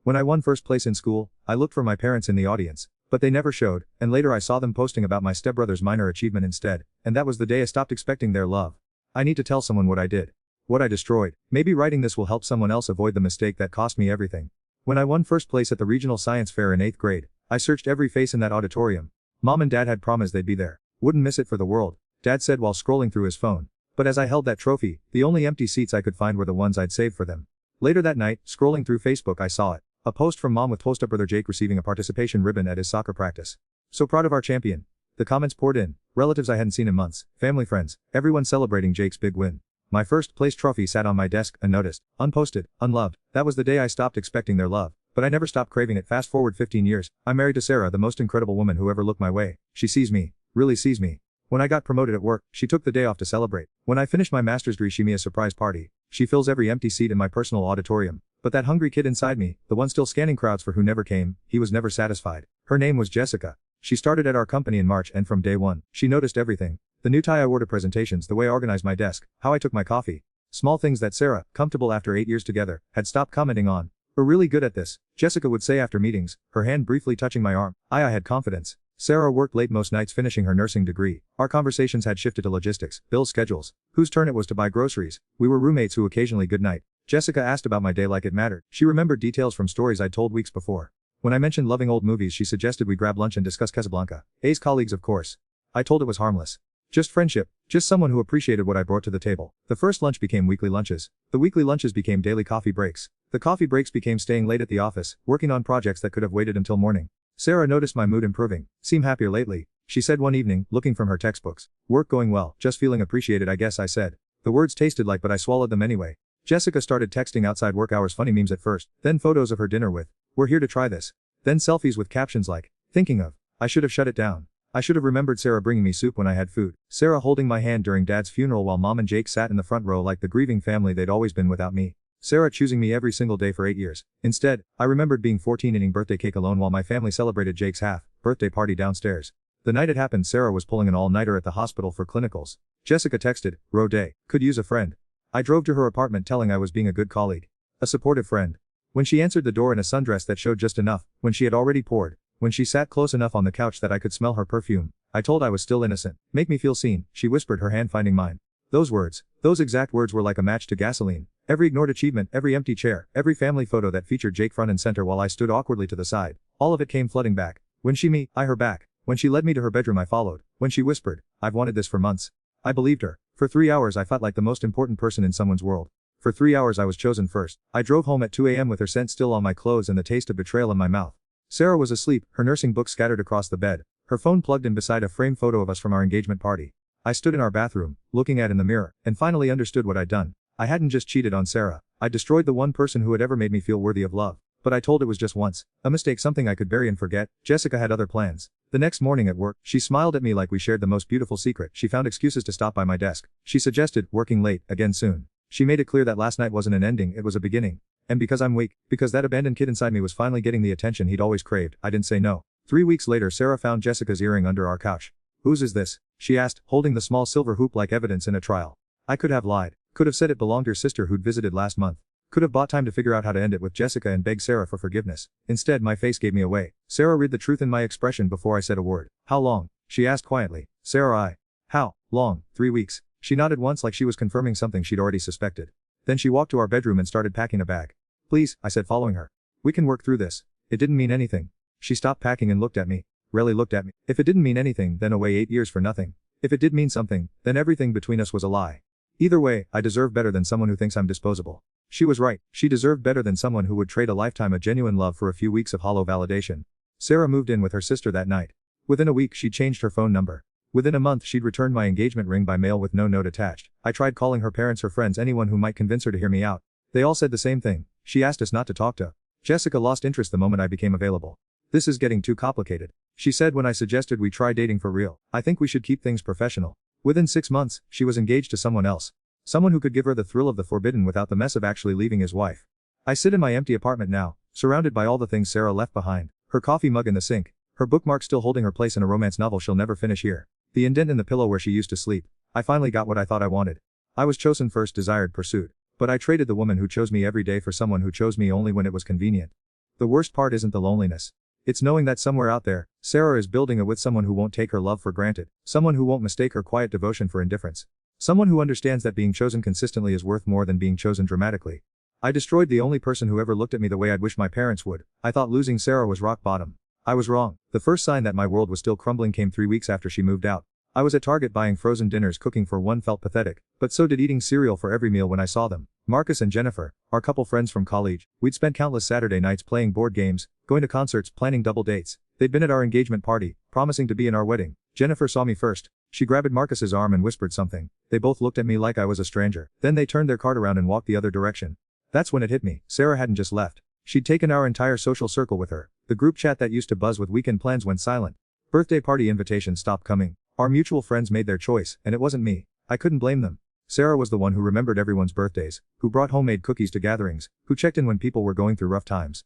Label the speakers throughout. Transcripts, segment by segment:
Speaker 1: When I won first place in school, I looked for my parents in the audience, but they never showed, and later I saw them posting about my stepbrother's minor achievement instead, and that was the day I stopped expecting their love. I need to tell someone what I did. What I destroyed. Maybe writing this will help someone else avoid the mistake that cost me everything. When I won first place at the regional science fair in 8th grade, I searched every face in that auditorium. Mom and Dad had promised they'd be there. Wouldn't miss it for the world, Dad said while scrolling through his phone. But as I held that trophy, the only empty seats I could find were the ones I'd saved for them. Later that night, scrolling through Facebook, I saw it. A post from Mom with Stepbrother Jake receiving a participation ribbon at his soccer practice. So proud of our champion. The comments poured in. Relatives I hadn't seen in months, family friends, everyone celebrating Jake's big win. My first place trophy sat on my desk, unnoticed, unposted, unloved. That was the day I stopped expecting their love. But I never stopped craving it. Fast forward 15 years, I'm married to Sarah, the most incredible woman who ever looked my way. She sees me, really sees me. When I got promoted at work, she took the day off to celebrate. When I finished my master's degree, she me a surprise party. She fills every empty seat in my personal auditorium. But that hungry kid inside me, the one still scanning crowds for who never came, he was never satisfied. Her name was Jessica. She started at our company in March, and from day one, she noticed everything. The new tie I wore to presentations, the way I organized my desk, how I took my coffee. Small things that Sarah, comfortable after 8 years together, had stopped commenting on. "We're really good at this," Jessica would say after meetings, her hand briefly touching my arm. I had confidence. Sarah worked late most nights finishing her nursing degree. Our conversations had shifted to logistics, bill schedules, whose turn it was to buy groceries. We were roommates who occasionally good night. Jessica asked about my day like it mattered. She remembered details from stories I'd told weeks before. When I mentioned loving old movies, she suggested we grab lunch and discuss Casablanca. A's colleagues, of course. I told it was harmless. Just friendship, just someone who appreciated what I brought to the table. The first lunch became weekly lunches. The weekly lunches became daily coffee breaks. The coffee breaks became staying late at the office, working on projects that could have waited until morning. Sarah noticed my mood improving. "Seem happier lately," she said one evening, looking from her textbooks. "Work going well, just feeling appreciated, I guess," I said. The words tasted like, but I swallowed them anyway. Jessica started texting outside work hours funny memes at first, then photos of her dinner with, "We're here to try this." Then selfies with captions like, "Thinking of." I should have shut it down. I should have remembered Sarah bringing me soup when I had food. Sarah holding my hand during Dad's funeral while Mom and Jake sat in the front row like the grieving family they'd always been without me. Sarah choosing me every single day for 8 years. Instead, I remembered being 14 eating birthday cake alone while my family celebrated Jake's birthday party downstairs. The night it happened, Sarah was pulling an all-nighter at the hospital for clinicals. Jessica texted, "Row day, could use a friend." I drove to her apartment telling I was being a good colleague. A supportive friend. When she answered the door in a sundress that showed just enough, when she had already poured, when she sat close enough on the couch that I could smell her perfume, I told I was still innocent. "Make me feel seen," she whispered, her hand finding mine. Those words, those exact words were like a match to gasoline. Every ignored achievement, every empty chair, every family photo that featured Jake front and center while I stood awkwardly to the side, all of it came flooding back. When I her back. When she led me to her bedroom, I followed. When she whispered, "I've wanted this for months." I believed her. For 3 hours I felt like the most important person in someone's world. For 3 hours I was chosen first. I drove home at 2 a.m. with her scent still on my clothes and the taste of betrayal in my mouth. Sarah was asleep, her nursing book scattered across the bed, her phone plugged in beside a framed photo of us from our engagement party. I stood in our bathroom, looking in the mirror, and finally understood what I'd done. I hadn't just cheated on Sarah. I destroyed the one person who had ever made me feel worthy of love. But I told it was just once. A mistake, something I could bury and forget. Jessica had other plans. The next morning at work, she smiled at me like we shared the most beautiful secret. She found excuses to stop by my desk. She suggested, working late, again soon. She made it clear that last night wasn't an ending, it was a beginning. And because I'm weak, because that abandoned kid inside me was finally getting the attention he'd always craved, I didn't say no. 3 weeks later, Sarah found Jessica's earring under our couch. "Whose is this?" she asked, holding the small silver hoop like evidence in a trial. I could have lied. Could have said it belonged to her sister who'd visited last month. Could have bought time to figure out how to end it with Jessica and beg Sarah for forgiveness. Instead, my face gave me away. Sarah read the truth in my expression before I said a word. "How long?" she asked quietly. "Sarah, How long?" 3 weeks. She nodded once like she was confirming something she'd already suspected. Then she walked to our bedroom and started packing a bag. "Please," I said, following her. "We can work through this." It didn't mean anything. She stopped packing and looked at me. Really looked at me. If it didn't mean anything, then away 8 years for nothing. If it did mean something, then everything between us was a lie. Either way, I deserve better than someone who thinks I'm disposable. She was right. She deserved better than someone who would trade a lifetime of genuine love for a few weeks of hollow validation. Sarah moved in with her sister that night. Within a week, she'd changed her phone number. Within a month, she'd returned my engagement ring by mail with no note attached. I tried calling her parents, her friends, anyone who might convince her to hear me out. They all said the same thing. She asked us not to talk to. Jessica lost interest the moment I became available. "This is getting too complicated," she said when I suggested we try dating for real. "I think we should keep things professional." Within 6 months, she was engaged to someone else. Someone who could give her the thrill of the forbidden without the mess of actually leaving his wife. I sit in my empty apartment now, surrounded by all the things Sarah left behind. Her coffee mug in the sink. Her bookmark still holding her place in a romance novel she'll never finish here. The indent in the pillow where she used to sleep. I finally got what I thought I wanted. I was chosen first, desired, pursued. But I traded the woman who chose me every day for someone who chose me only when it was convenient. The worst part isn't the loneliness. It's knowing that somewhere out there, Sarah is building it with someone who won't take her love for granted, someone who won't mistake her quiet devotion for indifference. Someone who understands that being chosen consistently is worth more than being chosen dramatically. I destroyed the only person who ever looked at me the way I'd wish my parents would. I thought losing Sarah was rock bottom. I was wrong. The first sign that my world was still crumbling came 3 weeks after she moved out. I was at Target buying frozen dinners. Cooking for one felt pathetic, but so did eating cereal for every meal when I saw them. Marcus and Jennifer, our couple friends from college, we'd spent countless Saturday nights playing board games, going to concerts, planning double dates. They'd been at our engagement party, promising to be in our wedding. Jennifer saw me first. She grabbed Marcus's arm and whispered something. They both looked at me like I was a stranger. Then they turned their cart around and walked the other direction. That's when it hit me. Sarah hadn't just left. She'd taken our entire social circle with her. The group chat that used to buzz with weekend plans went silent. Birthday party invitations stopped coming. Our mutual friends made their choice, and it wasn't me. I couldn't blame them. Sarah was the one who remembered everyone's birthdays, who brought homemade cookies to gatherings, who checked in when people were going through rough times.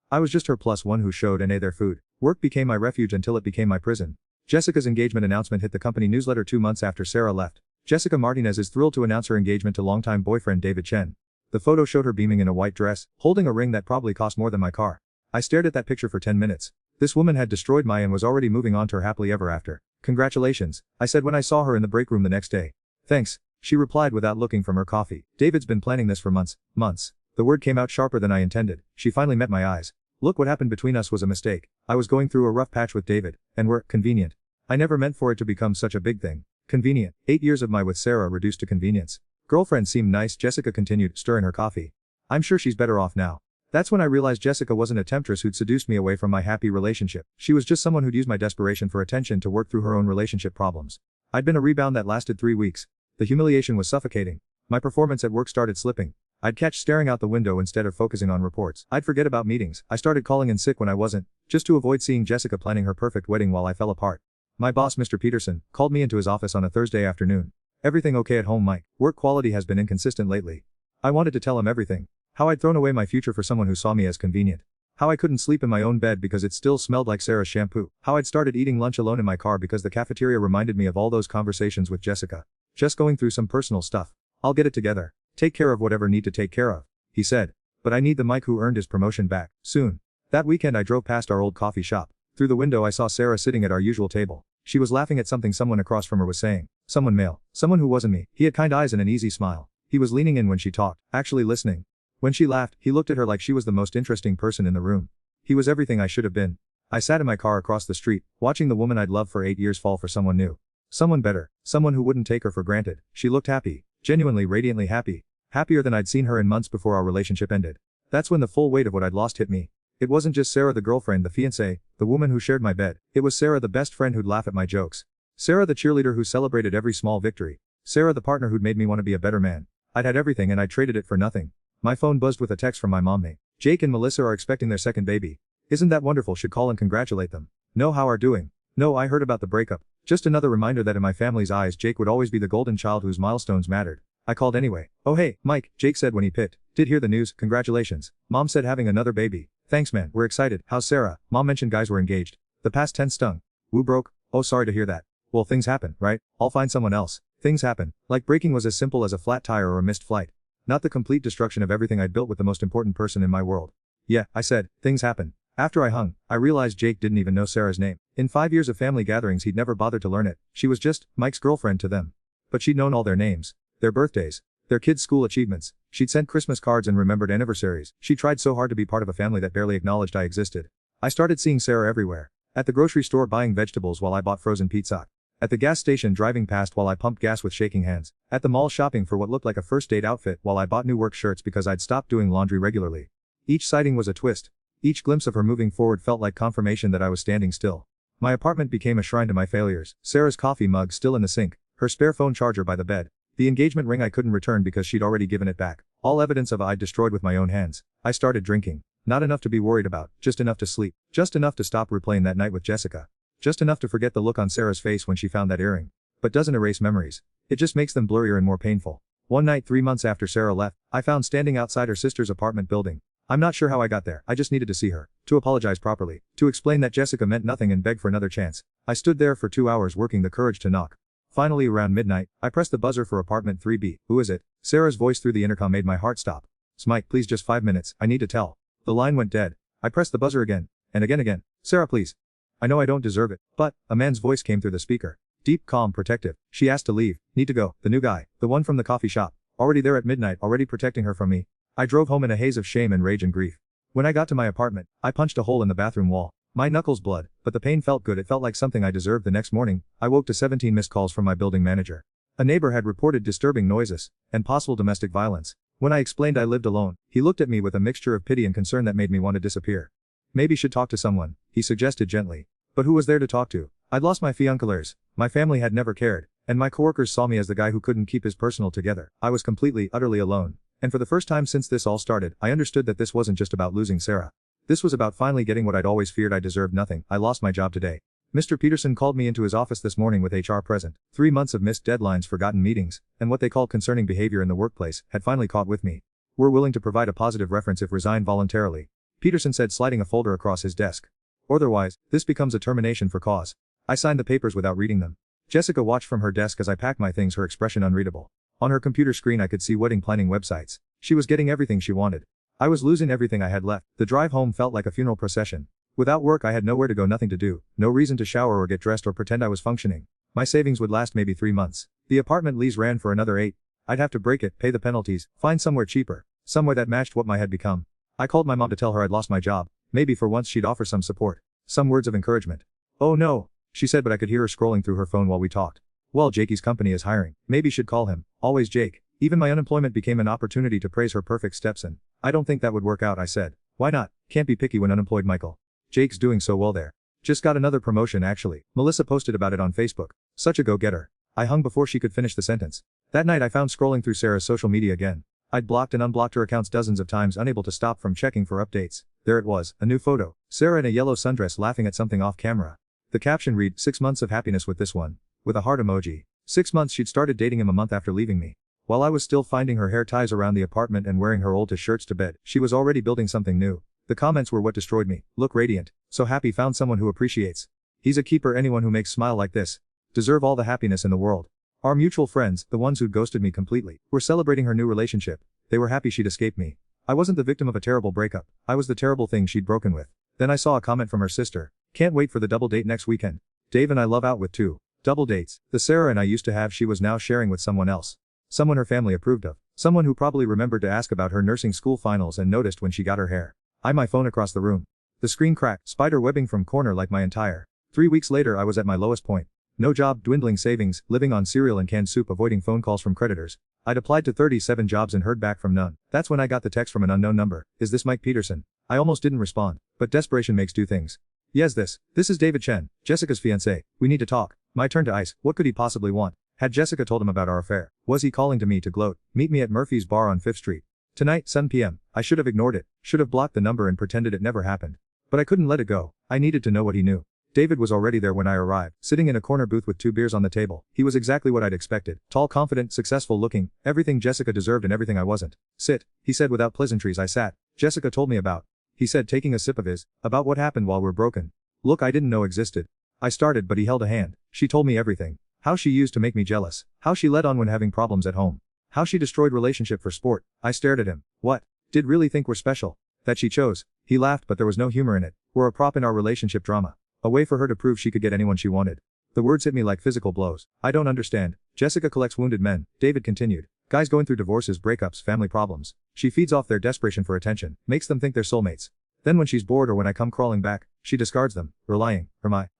Speaker 1: I was just her plus one who showed and ate their food. Work became my refuge until it became my prison. Jessica's engagement announcement hit the company newsletter 2 months after Sarah left. Jessica Martinez is thrilled to announce her engagement to longtime boyfriend David Chen. The photo showed her beaming in a white dress, holding a ring that probably cost more than my car. I stared at that picture for 10 minutes. This woman had destroyed my and was already moving on to her happily ever after. Congratulations, I said when I saw her in the break room the next day. Thanks, she replied without looking from her coffee. David's been planning this for months. The word came out sharper than I intended. She finally met my eyes. Look, what happened between us was a mistake. I was going through a rough patch with David, and we're convenient. I never meant for it to become such a big thing. Convenient. 8 years of my with Sarah reduced to convenience. Girlfriend seemed nice, Jessica continued, stirring her coffee. I'm sure she's better off now. That's when I realized Jessica wasn't a temptress who'd seduced me away from my happy relationship. She was just someone who'd used my desperation for attention to work through her own relationship problems. I'd been a rebound that lasted 3 weeks. The humiliation was suffocating. My performance at work started slipping. I'd catch staring out the window instead of focusing on reports. I'd forget about meetings. I started calling in sick when I wasn't, just to avoid seeing Jessica planning her perfect wedding while I fell apart. My boss, Mr. Peterson, called me into his office on a Thursday afternoon. Everything okay at home, Mike? Work quality has been inconsistent lately. I wanted to tell him everything. How I'd thrown away my future for someone who saw me as convenient. How I couldn't sleep in my own bed because it still smelled like Sarah's shampoo. How I'd started eating lunch alone in my car because the cafeteria reminded me of all those conversations with Jessica. Just going through some personal stuff. I'll get it together. Take care of whatever need to take care of, he said. But I need the Mike who earned his promotion back, soon. That weekend I drove past our old coffee shop. Through the window I saw Sarah sitting at our usual table. She was laughing at something someone across from her was saying. Someone male. Someone who wasn't me. He had kind eyes and an easy smile. He was leaning in when she talked, actually listening. When she laughed, he looked at her like she was the most interesting person in the room. He was everything I should have been. I sat in my car across the street, watching the woman I'd loved for 8 years fall for someone new. Someone better. Someone who wouldn't take her for granted. She looked happy. Genuinely, radiantly happy. Happier than I'd seen her in months before our relationship ended. That's when the full weight of what I'd lost hit me. It wasn't just Sarah the girlfriend, the fiancée, the woman who shared my bed. It was Sarah the best friend who'd laugh at my jokes. Sarah the cheerleader who celebrated every small victory. Sarah the partner who'd made me want to be a better man. I'd had everything and I'd traded it for nothing. My phone buzzed with a text from my mom. Hey, Jake and Melissa are expecting their second baby. Isn't that wonderful? Should call and congratulate them. No, how are doing? No, I heard about the breakup. Just another reminder that in my family's eyes Jake would always be the golden child whose milestones mattered. I called anyway. Oh hey, Mike, Jake said when he picked. Did hear the news, congratulations. Mom said having another baby. Thanks man, we're excited. How's Sarah? Mom mentioned guys were engaged. The past tense stung. Woo broke? Oh sorry to hear that. Well things happen, right? I'll find someone else. Things happen. Like breaking was as simple as a flat tire or a missed flight. Not the complete destruction of everything I'd built with the most important person in my world. Yeah, I said, things happen. After I hung, I realized Jake didn't even know Sarah's name. In 5 years of family gatherings he'd never bothered to learn it. She was just Mike's girlfriend to them. But she'd known all their names, their birthdays, their kids' school achievements. She'd sent Christmas cards and remembered anniversaries. She tried so hard to be part of a family that barely acknowledged I existed. I started seeing Sarah everywhere. At the grocery store buying vegetables while I bought frozen pizza. At the gas station driving past while I pumped gas with shaking hands. At the mall shopping for what looked like a first date outfit while I bought new work shirts because I'd stopped doing laundry regularly. Each sighting was a twist. Each glimpse of her moving forward felt like confirmation that I was standing still. My apartment became a shrine to my failures. Sarah's coffee mug still in the sink. Her spare phone charger by the bed. The engagement ring I couldn't return because she'd already given it back. All evidence of I'd destroyed with my own hands. I started drinking. Not enough to be worried about, just enough to sleep. Just enough to stop replaying that night with Jessica. Just enough to forget the look on Sarah's face when she found that earring. But doesn't erase memories. It just makes them blurrier and more painful. One night 3 months after Sarah left, I found standing outside her sister's apartment building. I'm not sure how I got there. I just needed to see her. To apologize properly. To explain that Jessica meant nothing and beg for another chance. I stood there for 2 hours working the courage to knock. Finally around midnight, I pressed the buzzer for apartment 3B. Who is it? Sarah's voice through the intercom made my heart stop. Smike, please just 5 minutes. I need to tell. The line went dead. I pressed the buzzer again, and again. Sarah, please. I know I don't deserve it, but, a man's voice came through the speaker. Deep, calm, protective. She asked to leave. Need to go. The new guy. The one from the coffee shop. Already there at midnight, already protecting her from me. I drove home in a haze of shame and rage and grief. When I got to my apartment, I punched a hole in the bathroom wall. My knuckles bled, but the pain felt good. It felt like something I deserved. The next morning, I woke to 17 missed calls from my building manager. A neighbor had reported disturbing noises and possible domestic violence. When I explained I lived alone, he looked at me with a mixture of pity and concern that made me want to disappear. Maybe should talk to someone, he suggested gently. But who was there to talk to? I'd lost my fianculaires, my family had never cared, and my coworkers saw me as the guy who couldn't keep his personal together. I was completely, utterly alone. And for the first time since this all started, I understood that this wasn't just about losing Sarah. This was about finally getting what I'd always feared. I deserved nothing. I lost my job today. Mr. Peterson called me into his office this morning with HR present. 3 months of missed deadlines, forgotten meetings, and what they called concerning behavior in the workplace had finally caught with me. We're willing to provide a positive reference if resigned voluntarily, Peterson said, sliding a folder across his desk. Otherwise, this becomes a termination for cause. I signed the papers without reading them. Jessica watched from her desk as I packed my things, her expression unreadable. On her computer screen I could see wedding planning websites. She was getting everything she wanted. I was losing everything I had left. The drive home felt like a funeral procession. Without work I had nowhere to go, nothing to do, no reason to shower or get dressed or pretend I was functioning. My savings would last maybe 3 months. The apartment lease ran for another 8. I'd have to break it, pay the penalties, find somewhere cheaper, somewhere that matched what my had become. I called my mom to tell her I'd lost my job. Maybe for once she'd offer some support, some words of encouragement. Oh no, she said, but I could hear her scrolling through her phone while we talked. Well, Jakey's company is hiring. Maybe should call him. Always Jake. Even my unemployment became an opportunity to praise her perfect steps, and I don't think that would work out, I said. Why not? Can't be picky when unemployed, Michael. Jake's doing so well there. Just got another promotion actually. Melissa posted about it on Facebook. Such a go-getter. I hung before she could finish the sentence. That night I found scrolling through Sarah's social media again. I'd blocked and unblocked her accounts dozens of times, unable to stop from checking for updates. There it was, a new photo. Sarah in a yellow sundress laughing at something off camera. The caption read, 6 months of happiness with this one. With a heart emoji. 6 months. She'd started dating him a month after leaving me. While I was still finding her hair ties around the apartment and wearing her old shirts to bed, she was already building something new. The comments were what destroyed me. Look radiant. So happy, found someone who appreciates. He's a keeper. Anyone who makes smile like this deserve all the happiness in the world. Our mutual friends, the ones who'd ghosted me completely, were celebrating her new relationship. They were happy she'd escaped me. I wasn't the victim of a terrible breakup. I was the terrible thing she'd broken with. Then I saw a comment from her sister. Can't wait for the double date next weekend. Dave and I love out with 2 double dates. The Sarah and I used to have, she was now sharing with someone else. Someone her family approved of. Someone who probably remembered to ask about her nursing school finals and noticed when she got her hair. My phone across the room. The screen cracked, spider webbing from corner like my entire. 3 weeks later I was at my lowest point. No job, dwindling savings, living on cereal and canned soup, avoiding phone calls from creditors. I'd applied to 37 jobs and heard back from none. That's when I got the text from an unknown number. Is this Mike Peterson? I almost didn't respond, but desperation makes do things. Yes, this is David Chen, Jessica's fiancé. We need to talk. My turn to ice. What could he possibly want? Had Jessica told him about our affair? Was he calling to me to gloat? Meet me at Murphy's bar on 5th Street. Tonight, 7 p.m. I should have ignored it, should have blocked the number and pretended it never happened. But I couldn't let it go. I needed to know what he knew. David was already there when I arrived, sitting in a corner booth with 2 beers on the table. He was exactly what I'd expected. Tall, confident, successful looking, everything Jessica deserved and everything I wasn't. Sit, he said without pleasantries. I sat. Jessica told me about, he said, taking a sip of his, about what happened while we're broken. Look, I didn't know existed. I started, but he held a hand. She told me everything. How she used to make me jealous. How she led on when having problems at home. How she destroyed relationship for sport. I stared at him. What? Did really think we're special? That she chose. He laughed, but there was no humor in it. We're a prop in our relationship drama. A way for her to prove she could get anyone she wanted. The words hit me like physical blows. I don't understand. Jessica collects wounded men, David continued. Guys going through divorces, breakups, family problems. She feeds off their desperation for attention, makes them think they're soulmates. Then when she's bored or when I come crawling back, she discards them, relying,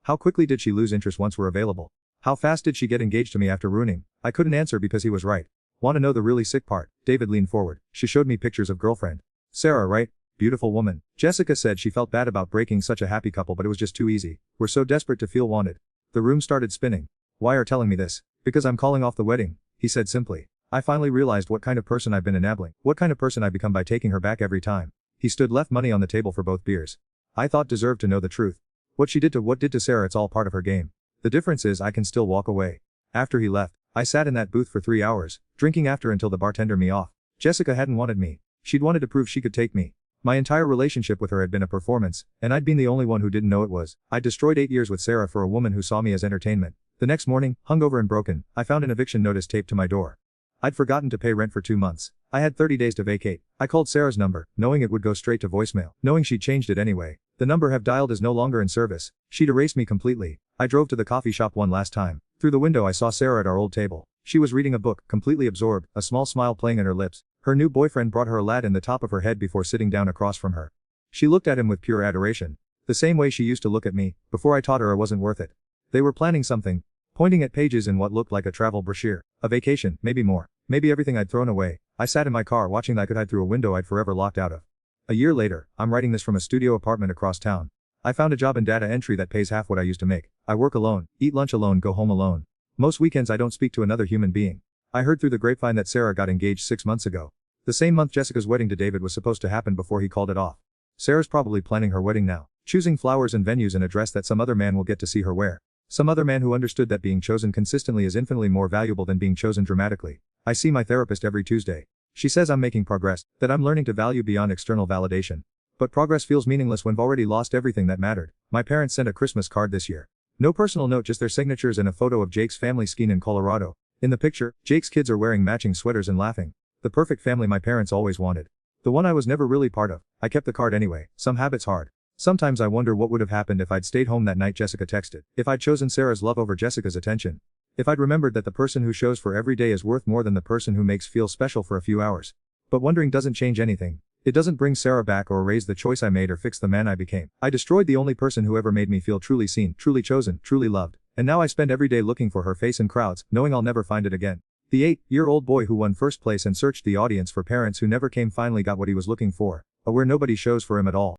Speaker 1: how quickly did she lose interest once we're available? How fast did she get engaged to me after ruining? I couldn't answer because he was right. Want to know the really sick part? David leaned forward. She showed me pictures of girlfriend. Sarah, right? Beautiful woman. Jessica said she felt bad about breaking such a happy couple, but it was just too easy. We're so desperate to feel wanted. The room started spinning. Why are telling me this? Because I'm calling off the wedding, he said simply. I finally realized what kind of person I've been enabling, what kind of person I become by taking her back every time. He stood, left money on the table for both beers. I thought deserved to know the truth. What she did to Sarah, it's all part of her game. The difference is I can still walk away. After he left, I sat in that booth for 3 hours, drinking after until the bartender me off. Jessica hadn't wanted me. She'd wanted to prove she could take me. My entire relationship with her had been a performance, and I'd been the only one who didn't know it was. I destroyed 8 years with Sarah for a woman who saw me as entertainment. The next morning, hungover and broken, I found an eviction notice taped to my door. I'd forgotten to pay rent for 2 months. I had 30 days to vacate. I called Sarah's number, knowing it would go straight to voicemail. Knowing she'd changed it anyway. The number have dialed is no longer in service. She'd erased me completely. I drove to the coffee shop one last time. Through the window I saw Sarah at our old table. She was reading a book, completely absorbed, a small smile playing on her lips. Her new boyfriend brought her a lad in the top of her head before sitting down across from her. She looked at him with pure adoration. The same way she used to look at me, before I taught her I wasn't worth it. They were planning something. Pointing at pages in what looked like a travel brochure. A vacation, maybe more. Maybe everything I'd thrown away. I sat in my car watching that I could hide through a window I'd forever locked out of. A year later, I'm writing this from a studio apartment across town. I found a job in data entry that pays half what I used to make. I work alone, eat lunch alone, go home alone. Most weekends I don't speak to another human being. I heard through the grapevine that Sarah got engaged 6 months ago. The same month Jessica's wedding to David was supposed to happen before he called it off. Sarah's probably planning her wedding now, choosing flowers and venues and a dress that some other man will get to see her wear. Some other man who understood that being chosen consistently is infinitely more valuable than being chosen dramatically. I see my therapist every Tuesday. She says I'm making progress, that I'm learning to value beyond external validation. But progress feels meaningless when I've already lost everything that mattered. My parents sent a Christmas card this year. No personal note, just their signatures and a photo of Jake's family skiing in Colorado. In the picture, Jake's kids are wearing matching sweaters and laughing. The perfect family my parents always wanted. The one I was never really part of. I kept the card anyway. Some habits hard. Sometimes I wonder what would have happened if I'd stayed home that night Jessica texted. If I'd chosen Sarah's love over Jessica's attention. If I'd remembered that the person who shows for every day is worth more than the person who makes feel special for a few hours. But wondering doesn't change anything. It doesn't bring Sarah back or erase the choice I made or fix the man I became. I destroyed the only person who ever made me feel truly seen, truly chosen, truly loved. And now I spend every day looking for her face in crowds, knowing I'll never find it again. The 8-year-old boy who won first place and searched the audience for parents who never came finally got what he was looking for. Where nobody shows for him at all.